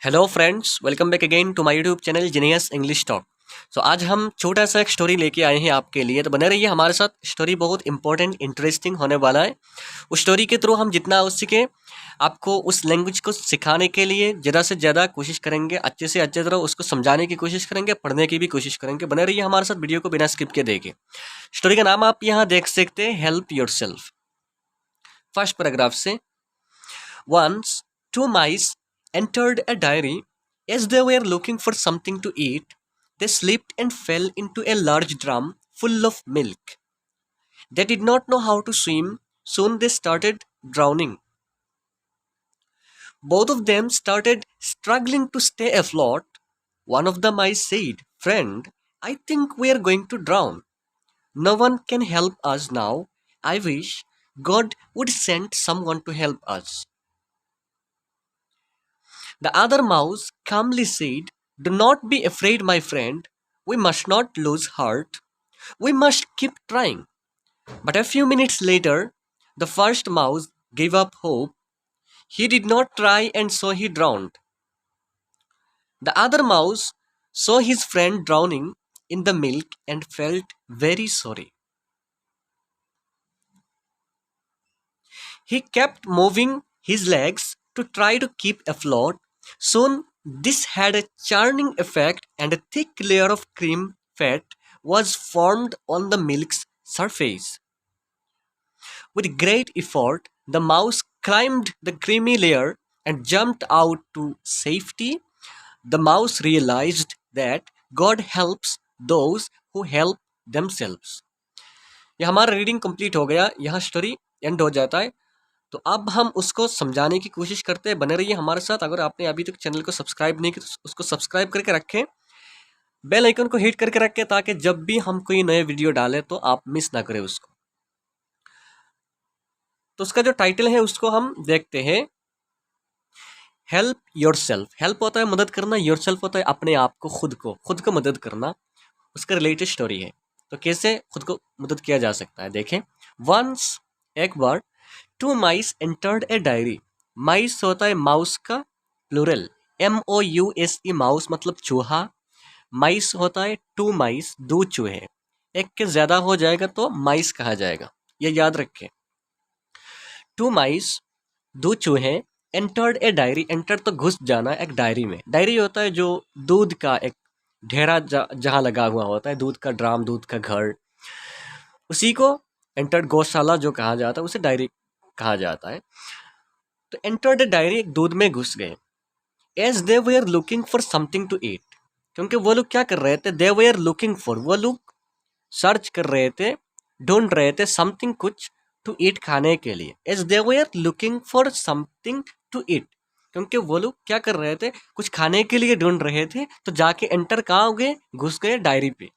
Hello friends, welcome back again to my YouTube channel Genius English Talk. आज हम छोटा सा एक स्टोरी लेके आए हैं आपके लिए, तो बने रहिए हमारे साथ। स्टोरी बहुत इंपॉर्टेंट इंटरेस्टिंग होने वाला है। उस स्टोरी के थ्रू हम जितना हो सके आपको उस लैंग्वेज को सिखाने के लिए ज़्यादा से ज़्यादा कोशिश करेंगे, अच्छे से अच्छे तरह उसको समझाने की कोशिश करेंगे, पढ़ने की भी कोशिश करेंगे। बने रहिए हमारे साथ, वीडियो को बिना स्किप के देखें। स्टोरी का नाम आप यहाँ देख सकते हैं, हेल्प योरसेल्फ। फर्स्ट पैराग्राफ से, Once, two mice entered a dairy. As they were looking for something to eat, they slipped and fell into a large drum full of milk. They did not know how to swim. Soon they started drowning. Both of them started struggling to stay afloat. One of the mice said, "Friend, I think we are going to drown. No one can help us now. I wish God would send someone to help us." The other mouse calmly said, "Do not be afraid, my friend. We must not lose heart. We must keep trying." But a few minutes later, the first mouse gave up hope. He did not try, and so he drowned. The other mouse saw his friend drowning in the milk and felt very sorry. He kept moving his legs to try to keep afloat. Soon, this had a churning effect, and a thick layer of cream fat was formed on the milk's surface. With great effort, the mouse climbed the creamy layer and jumped out to safety. The mouse realized that God helps those who help themselves. यह हमारा reading complete हो गया, यहाँ story and हो जाता है। तो अब हम उसको समझाने की कोशिश करते हैं। बने रहिए हमारे साथ। अगर आपने अभी तक चैनल को सब्सक्राइब नहीं किया तो उसको सब्सक्राइब करके रखें, बेल आइकन को हिट करके रखें, ताकि जब भी हम कोई नए वीडियो डालें तो आप मिस ना करें उसको। तो उसका जो टाइटल है उसको हम देखते हैं, हेल्प योरसेल्फ। हेल्प होता है मदद करना, योरसेल्फ होता है अपने आप को, खुद को मदद करना। उसका रिलेटेड स्टोरी है। तो कैसे खुद को मदद किया जा सकता है, देखें। वंस, एक बार, two mice entered a diary. Mice होता है माउस का प्लूरल, MOUSE, माउस मतलब चूहा। माइस होता है टू माइस, दो चूहे। एक के ज्यादा हो जाएगा तो माइस कहा जाएगा, ये याद रखें। टू माइस, दो चूहे, एंटर्ड ए डायरी। एंटर तो घुस जाना एक डायरी में। डायरी होता है जो दूध का एक ढेरा जहाँ लगा हुआ होता है, दूध का ड्राम, दूध का घर, उसी को एंटर्ड, गौशाला जो कहा जाता है उसे डायरी कहा जाता है। तो एंटर्ड ए डायरी, एक दूध में घुस गए। As they were looking for something to eat, क्योंकि वो लोग क्या कर रहे थे, दे वेयर लुकिंग फॉर, वो लोग सर्च कर रहे थे, ढूंढ रहे थे, समथिंग, कुछ, टू ईट, खाने के लिए। As they were looking for something to eat, क्योंकि वो लोग क्या कर रहे थे, कुछ खाने के लिए ढूंढ रहे थे। तो जाके एंटर कहाँ हो गए, घुस गए डायरी पे।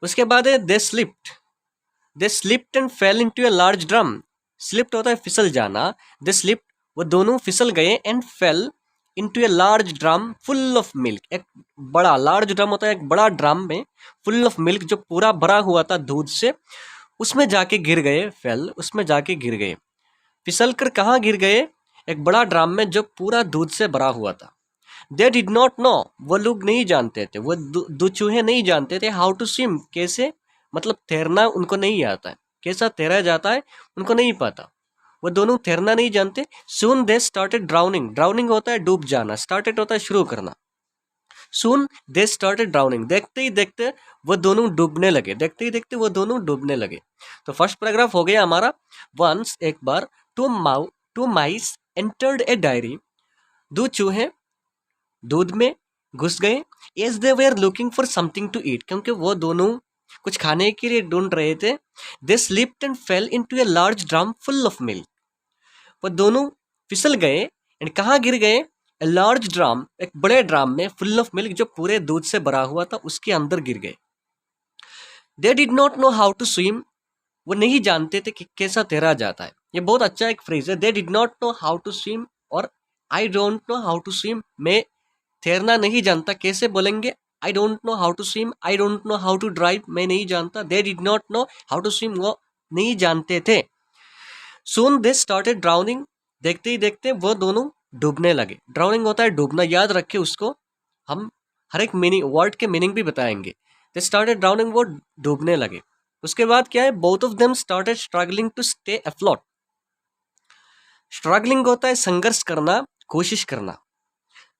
उसके बाद है they slipped and fell into a large drum. Slipped होता है फिसल जाना। दे स्लिप्ड, वो दोनों फिसल गए, and fell into a large drum full of milk. एक बड़ा, लार्ज ड्रम होता है एक बड़ा ड्रम में, फुल ऑफ मिल्क जो पूरा भरा हुआ था दूध से, उसमें जाके गिर गए। फेल, उसमें जाके गिर गए। फिसल कर कहाँ गिर गए, एक बड़ा ड्रम में जो पूरा दूध से भरा हुआ था। दे डिड नॉट नो, वो लोग नहीं जानते थे, वो दो चूहे नहीं जानते थे, हाउ टू स्विम, कैसे, मतलब तैरना उनको नहीं आता है, कैसा तैरा जाता है उनको नहीं पता, वो दोनों तैरना नहीं जानते। सून दे स्टार्टेड ड्राउनिंग। ड्राउनिंग होता है डूब जाना, स्टार्टेड होता है शुरू करना। सून दे स्टार्टेड ड्राउनिंग, देखते ही देखते वो दोनों डूबने लगे, देखते ही देखते वो दोनों डूबने लगे। तो फर्स्ट पैराग्राफ हो गया हमारा। वंस, एक बार, two mice entered a diary, दो चूहे दूध में घुस गए। As they were looking for something to eat, क्योंकि वो दोनों कुछ खाने के लिए ढूंढ रहे थे। They slipped and fell into a large drum full of milk, वो दोनों फिसल गए, एंड कहाँ गिर गए, ए लार्ज ड्रम, एक बड़े ड्रम में, फुल ऑफ मिल्क, जो पूरे दूध से भरा हुआ था, उसके अंदर गिर गए। They did not know how to swim, वो नहीं जानते थे कि कैसा तैरा जाता है। ये बहुत अच्छा एक फ्रेज है, they did not know how to swim, और I don't know how to swim, मैं तैरना नहीं जानता। कैसे बोलेंगे, I don't know how to swim, I don't know how to drive, मैं नहीं जानता। They did not know how to swim, वो नहीं जानते थे। सून दे स्टार्टेड ड्राउनिंग, देखते ही देखते वो दोनों डूबने लगे। ड्राउनिंग होता है डूबना, याद रखे उसको, हम हर एक मीनिंग वर्ड के मीनिंग भी बताएंगे। दे स्टार्टेड ड्राउनिंग, वो डूबने लगे। उसके बाद क्या है, both of them started struggling to stay afloat. Struggling होता है संघर्ष करना, कोशिश करना।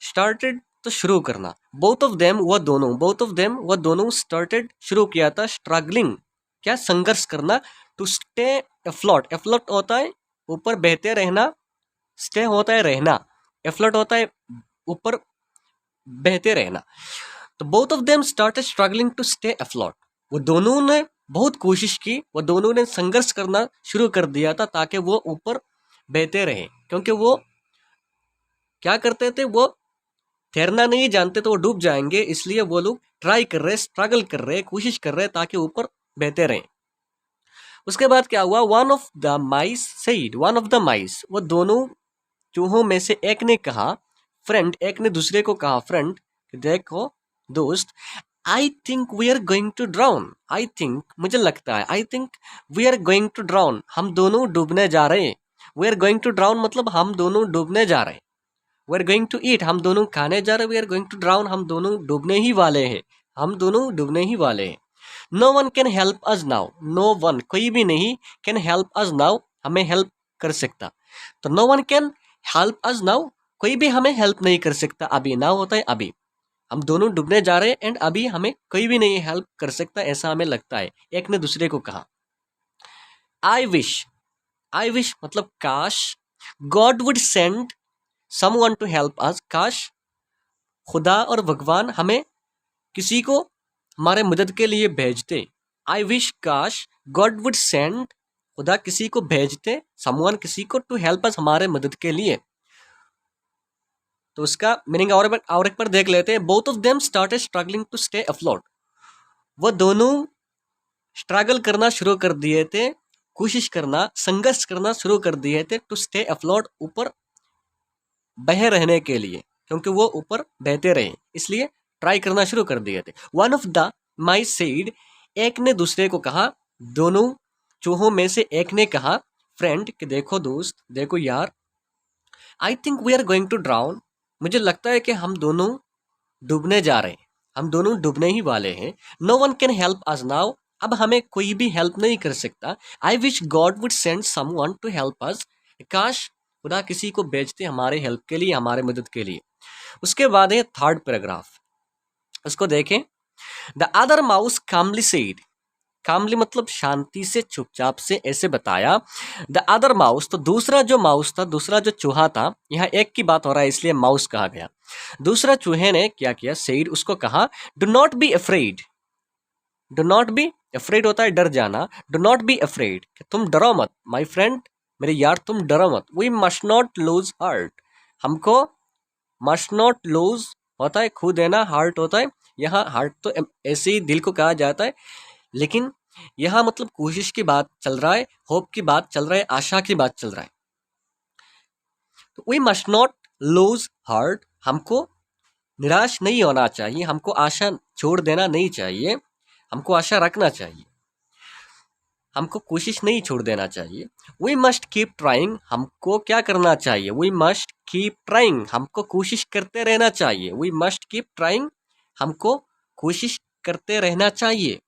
स्टार्टेड तो शुरू करना। बोथ ऑफ देम वह दोनों, बोथ ऑफ देम वह दोनों स्टार्टेड शुरू किया था, स्ट्रगलिंग क्या संघर्ष करना, टू स्टे अफ्लोट। अफ्लोट होता है ऊपर बहते रहना, स्टे होता है रहना, अफ्लोट होता है ऊपर बहते रहना। तो both of them started struggling to stay afloat. वो दोनों ने बहुत कोशिश की, वो दोनों ने संघर्ष करना शुरू कर दिया था ताकि वो ऊपर बहते रहे, क्योंकि वो क्या करते थे, वो तैरना नहीं जानते तो वो डूब जाएंगे, इसलिए वो लोग ट्राई कर रहे, स्ट्रगल कर रहे, कोशिश कर रहे ताकि ऊपर बहते रहें। उसके बाद क्या हुआ, one of the mice said, one of the माइस, वो दोनों चूहों में से एक ने कहा, फ्रेंड, एक ने दूसरे को कहा, फ्रेंड, देखो दोस्त, I think we are going to drown, I think मुझे लगता है, I think we are going to drown, हम दोनों डूबने जा रहे हैं। We are going to drown मतलब हम दोनों डूबने जा रहे हैं। We are going to eat, हम दोनों खाने जा रहे हैं। We are going to drown, हम दोनों डूबने ही वाले हैं, हम दोनों डूबने ही वाले हैं। No one can help us now, no one कोई भी नहीं, कैन हेल्प अस नाउ हमें हेल्प कर सकता। तो no one can help us now, कोई भी हमें हेल्प नहीं कर सकता अभी। नाउ होता है अभी, हम दोनों डूबने जा रहे हैं एंड अभी हमें कोई भी नहीं हेल्प कर सकता, ऐसा हमें लगता है। एक ने दूसरे को कहा। आई विश, आई विश मतलब काश, God would send someone to help us, काश खुदा और भगवान हमें किसी को हमारे मदद के लिए भेजते। आई विश काश गॉड वुड सेंड, खुदा किसी को भेजते, समवन किसी को, टू हेल्प अस हमारे मदद के लिए। तो उसका मीनिंग और एक बार देख लेते हैं। Both of them started struggling to stay afloat, वो दोनों स्ट्रगल करना शुरू कर दिए थे, कोशिश करना, संघर्ष करना शुरू कर दिए थे, टू स्टे अफ्लोट ऊपर बहे रहने के लिए, क्योंकि वो ऊपर बहते रहे इसलिए ट्राई करना शुरू कर दिए थे। One of the my said, एक ने दूसरे को कहा, दोनों चूहों में से एक ने कहा, फ्रेंड, कि देखो दोस्त, देखो यार, I think we are going to drown, मुझे लगता है कि हम दोनों डूबने जा रहे हैं, हम दोनों डूबने ही वाले हैं। No one can help us now, अब हमें कोई भी हेल्प नहीं कर सकता। I wish God would send someone to help us, काश खुदा किसी को भेजते हमारे हेल्प के लिए, हमारे मदद के लिए। उसके बाद है थर्ड पैराग्राफ, उसको देखें। The other mouse calmly said, calmly मतलब शांति से, चुपचाप से ऐसे बताया। द अदर माउस, तो दूसरा जो माउस था, दूसरा जो चूहा था, यहाँ एक की बात हो रहा है इसलिए माउस कहा गया। दूसरा चूहे ने क्या किया, सेड, उसको कहा, do not be afraid, do not be afraid होता है डर जाना, डू नॉट बी अफ्रेड, तुम डरो मत, माई फ्रेंड, मेरे यार तुम डरो मत। We must not lose heart, हमको मस्ट नॉट लूज होता है खो देना, हार्ट होता है, यहाँ हार्ट तो ऐसे ही दिल को कहा जाता है, लेकिन यहाँ मतलब कोशिश की बात चल रहा है, होप की बात चल रहा है, आशा की बात चल रहा है। तो we must not lose heart, हमको निराश नहीं होना चाहिए, हमको आशा छोड़ देना नहीं चाहिए, हमको आशा रखना चाहिए, हमको कोशिश नहीं छोड़ देना चाहिए। वी मस्ट कीप ट्राइंग, हमको क्या करना चाहिए, वी मस्ट कीप ट्राइंग, हमको कोशिश करते रहना चाहिए। वी मस्ट कीप ट्राइंग, हमको कोशिश करते रहना चाहिए।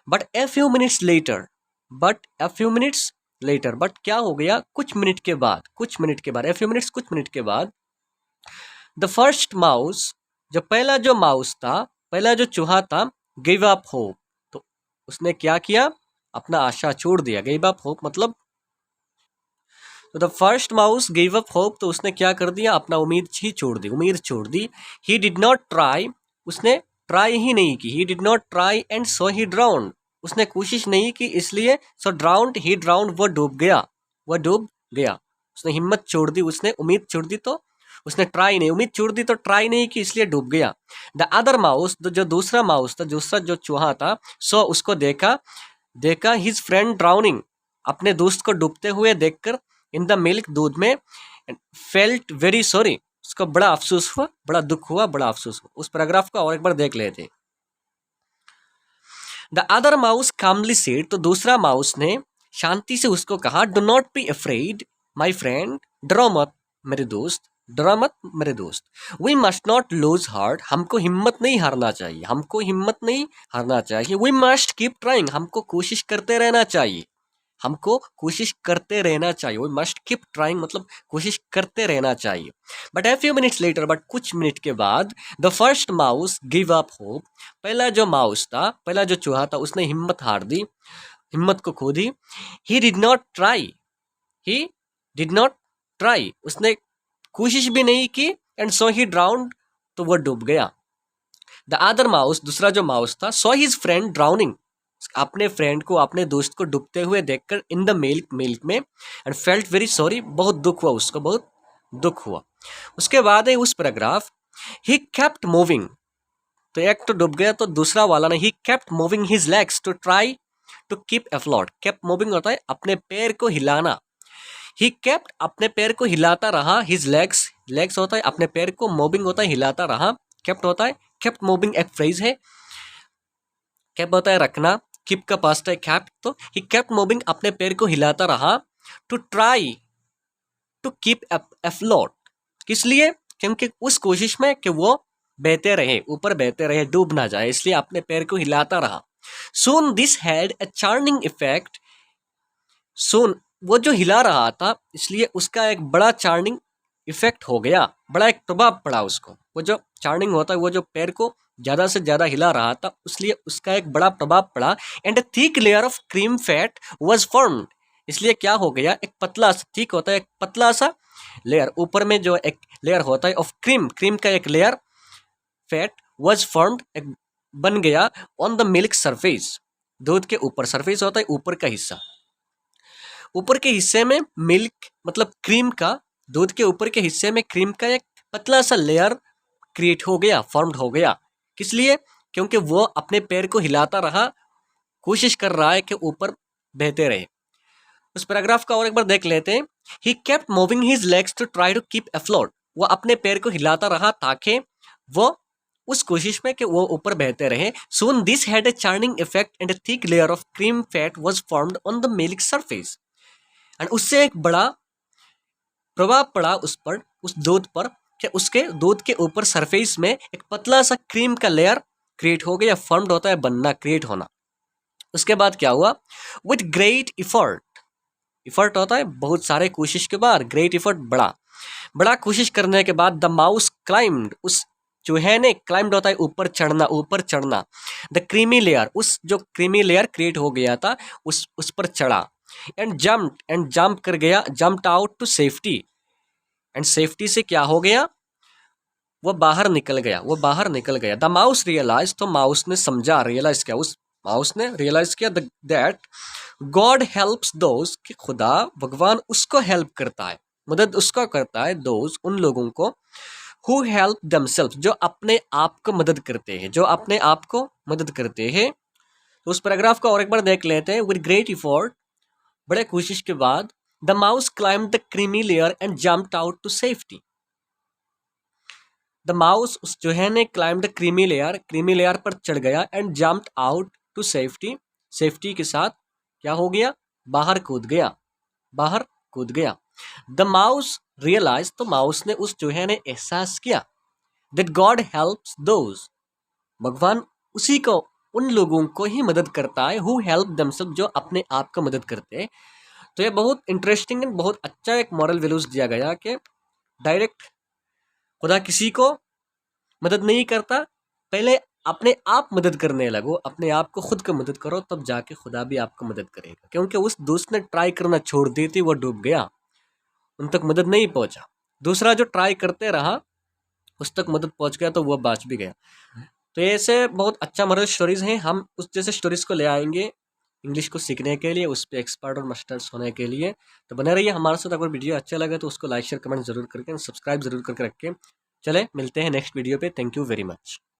But a few minutes later, but a few minutes later, but क्या हो गया, कुछ मिनट के बाद, कुछ मिनट के बाद, ए फ्यू मिनट्स कुछ मिनट के बाद, द फर्स्ट माउस, जो पहला जो माउस था, पहला जो चूहा था, गिव अप होप, तो उसने क्या किया, अपना आशा छोड़ दिया। गिव अप होप मतलब, तो the first mouse give up hope, तो उसने क्या कर दिया, अपना उम्मीद ही छोड़ दी, उम्मीद छोड़ दी। ही डिड नॉट ट्राई, उसने ट्राई ही नहीं की। ही did not try and so he drowned, उसने कोशिश नहीं की इसलिए, सो ड्राउंड, ही ड्राउंड, वो डूब गया, वह डूब गया। उसने हिम्मत छोड़ दी, उसने उम्मीद छोड़ दी, तो उसने ट्राई नहीं, उम्मीद छोड़ दी तो ट्राई नहीं की इसलिए डूब गया। द अदर माउस, जो दूसरा माउस था, दूसरा जो चूहा था, सो उसको देखा, देखा हिज फ्रेंड ड्राउनिंग, अपने दोस्त को डूबते हुए देखकर, इन द मिल्क, दूध में, फेल्ट वेरी सॉरी, उसको बड़ा अफसोस हुआ, बड़ा दुख हुआ, बड़ा अफसोस हुआ। उस पैराग्राफ को और एक बार देख लेते। The other mouse calmly said, तो दूसरा माउस ने शांति से उसको कहा, do not be afraid my friend, डरो मत मेरे दोस्त, डरा मत मेरे दोस्त। We must not lose heart, हमको हिम्मत नहीं हारना चाहिए, हमको हिम्मत नहीं हारना चाहिए। वी मस्ट कीप ट्राइंग, हमको कोशिश करते रहना चाहिए, हमको कोशिश करते रहना चाहिए। वी मस्ट कीप ट्राइंग मतलब कोशिश करते रहना चाहिए। But a few minutes later, but कुछ मिनट के बाद, the first mouse give up hope, पहला जो माउस था, पहला जो चूहा था, उसने हिम्मत हार दी, हिम्मत को खो दी। He did not try, he did not try, उसने कोशिश भी नहीं की। एंड सो ही ड्राउन्ड, तो वो डूब गया। द अदर माउस, दूसरा जो माउस था, सो हिज फ्रेंड ड्राउनिंग, अपने फ्रेंड को, अपने दोस्त को डूबते हुए देखकर, इन द मिल्क में, एंड फेल्ट वेरी सॉरी, बहुत दुख हुआ उसको, बहुत दुख हुआ। उसके बाद है उस पैराग्राफ, ही केप्ट मूविंग, तो एक तो डूब गया, तो दूसरा वाला ने, he kept moving his legs to try to keep afloat. Kept moving होता है अपने पैर को हिलाना, ही केप्ट अपने पैर को हिलाता रहा, हिज लेग्स, लेग्स होता है अपने पैर को, मूविंग होता है हिलाता रहा, केप्ट होता है, केप्ट मूविंग एक फ्रेज है, केप होता है रखना, कीप का पास्ट है केप्ट, तो ही केप्ट मूविंग अपने पैर को हिलाता रहा, to try to keep afloat, किस लिए, क्योंकि उस कोशिश में कि वो बहते रहे, ऊपर बहते रहे, डूब ना जाए, इसलिए अपने पैर को हिलाता रहा। Soon this had a churning effect, soon वो जो हिला रहा था, इसलिए उसका एक बड़ा चार्निंग इफेक्ट हो गया, बड़ा एक प्रभाव पड़ा उसको। वो जो चार्निंग होता है, वो जो पैर को ज़्यादा से ज़्यादा हिला रहा था, इसलिए उसका एक बड़ा प्रभाव पड़ा। And a thick layer of cream fat was formed, इसलिए क्या हो गया, एक पतला सा, थिक होता है एक पतला सा लेयर, ऊपर में जो एक लेयर होता है ऑफ क्रीम, क्रीम का एक लेयर, फैट वाज फॉर्म्ड, एक बन गया, ऑन द मिल्क सरफेस, दूध के ऊपर, सरफेस होता है ऊपर का हिस्सा, ऊपर के हिस्से में मिल्क मतलब क्रीम का, दूध के ऊपर के हिस्से में क्रीम का एक पतला सा लेयर क्रिएट हो गया, फॉर्म्ड हो गया, किस लिए, क्योंकि वो अपने पैर को हिलाता रहा, कोशिश कर रहा है कि ऊपर बहते रहे। उस पैराग्राफ का और एक बार देख लेते हैं। He kept moving his legs to try to keep afloat, वो अपने पैर को हिलाता रहा ताकि वो उस कोशिश में कि वो ऊपर बहते रहे। Soon this had a churning effect and a thick layer of cream fat was formed on the milk surface, and उससे एक बड़ा प्रभाव पड़ा उस पर, उस दूध पर, कि उसके दूध के ऊपर सरफेस में एक पतला सा क्रीम का लेयर क्रिएट हो गया, फॉर्म्ड होता है बनना, क्रिएट होना। उसके बाद क्या हुआ, विद ग्रेट इफर्ट, इफर्ट होता है बहुत सारे कोशिश के बाद, ग्रेट इफर्ट बड़ा, बड़ा कोशिश करने के बाद, द माउस क्लाइम्ड, उस चूहे ने, क्लाइम्ड होता है ऊपर चढ़ना, ऊपर चढ़ना, द क्रीमी लेयर, उस जो क्रीमी लेयर क्रिएट हो गया था, उस पर चढ़ा, एंड जंप कर गया, jumped out to safety, and safety से क्या हो गया, वो बाहर निकल गया, वो बाहर निकल गया। द माउस रियलाइज, तो माउस ने समझा, रियलाइज किया, उस माउस ने रियलाइज किया दैट गॉड हेल्प्स दोज, कि खुदा, भगवान उसको हेल्प करता है, मदद उसको करता है, दोज, उन लोगों को, हु हेल्प देमसेल्फ, जो अपने आप को मदद करते हैं, जो अपने आप को मदद करते हैं। तो उस पैराग्राफ को और एक बार देख लेते हैं। विद ग्रेट इफोर्ट, बड़े कोशिश के बाद, the mouse climbed the creamy layer and jumped out to safety, the mouse, उस चूहे ने, क्लाइम्ड द क्रीमी लेयर पर चढ़ गया, and jumped out to safety, safety के साथ क्या हो गया, बाहर कूद गया, बाहर कूद गया। द माउस रियलाइज, तो माउस ने, उस चूहे ने एहसास किया, दैट गॉड हेल्प्स दोज, भगवान उसी को, उन लोगों को ही मदद करता है, हु हेल्प देमसेल्फ, जो अपने आप को मदद करते हैं। तो ये बहुत इंटरेस्टिंग एंड बहुत अच्छा एक मॉरल वैल्यूज दिया गया कि डायरेक्ट खुदा किसी को मदद नहीं करता, पहले अपने आप मदद करने लगो, अपने आप को खुद को मदद करो, तब जाके खुदा भी आपको मदद करेगा। क्योंकि उस दोस्त ने ट्राई करना छोड़ दी थी, वो डूब गया, उन तक मदद नहीं पहुंचा। दूसरा जो ट्राई करते रहा, उस तक मदद पहुंच गया, तो वह बच भी गया। तो ऐसे बहुत अच्छा मॉरल स्टोरीज हैं, हम उस जैसे स्टोरीज को ले आएंगे इंग्लिश को सीखने के लिए, उस पर एक्सपर्ट और मास्टर्स होने के लिए। तो बने रहिए हमारे साथ। अगर वीडियो अच्छा लगे तो उसको लाइक शेयर कमेंट जरूर करके, सब्सक्राइब जरूर करके रखें। चले मिलते हैं नेक्स्ट वीडियो पे। Thank you very much.